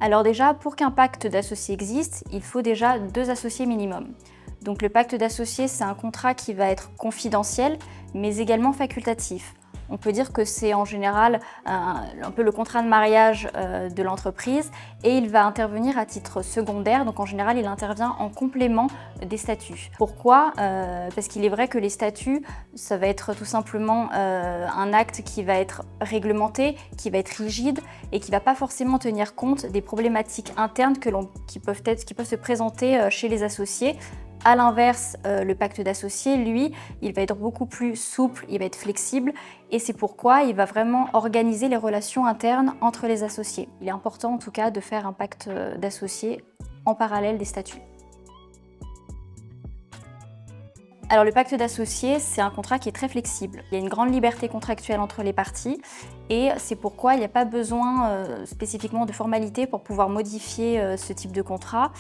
Alors déjà, pour qu'un pacte d'associés existe, il faut déjà 2 associés minimum. Donc le pacte d'associés, c'est un contrat qui va être confidentiel, mais également facultatif. On peut dire que c'est en général un peu le contrat de mariage de l'entreprise et il va intervenir à titre secondaire, donc en général il intervient en complément des statuts. Pourquoi? Parce qu'il est vrai que les statuts, ça va être tout simplement un acte qui va être réglementé, qui va être rigide et qui ne va pas forcément tenir compte des problématiques internes qui peuvent se présenter chez les associés. A l'inverse, le pacte d'associés, lui, il va être beaucoup plus souple, il va être flexible et c'est pourquoi il va vraiment organiser les relations internes entre les associés. Il est important en tout cas de faire un pacte d'associés en parallèle des statuts. Alors le pacte d'associés, c'est un contrat qui est très flexible. Il y a une grande liberté contractuelle entre les parties et c'est pourquoi il n'y a pas besoin spécifiquement de formalité pour pouvoir modifier ce type de contrat.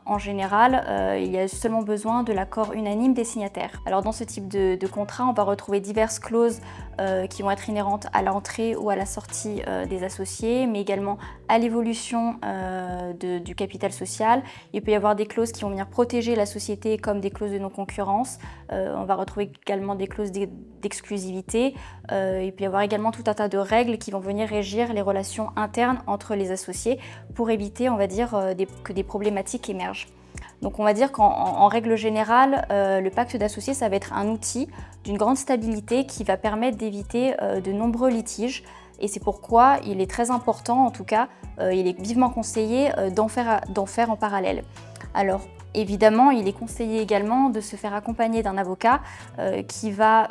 En général, il y a seulement besoin de l'accord unanime des signataires. Alors dans ce type de contrat, on va retrouver diverses clauses qui vont être inhérentes à l'entrée ou à la sortie des associés, mais également à l'évolution du capital social. Il peut y avoir des clauses qui vont venir protéger la société comme des clauses de non-concurrence. On va retrouver également des clauses d'exclusivité. Il peut y avoir également tout un tas de règles qui vont venir régir les relations internes entre les associés pour éviter, on va dire, que des problématiques émergent. Donc on va dire qu'en règle générale, le pacte d'associés, ça va être un outil d'une grande stabilité qui va permettre d'éviter de nombreux litiges. Et c'est pourquoi il est très important, en tout cas, il est vivement conseillé d'en faire en parallèle. Alors, évidemment, il est conseillé également de se faire accompagner d'un avocat qui va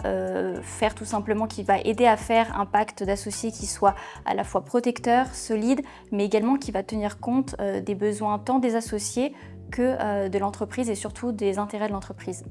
qui va aider à faire un pacte d'associés qui soit à la fois protecteur, solide, mais également qui va tenir compte des besoins tant des associés que de l'entreprise et surtout des intérêts de l'entreprise.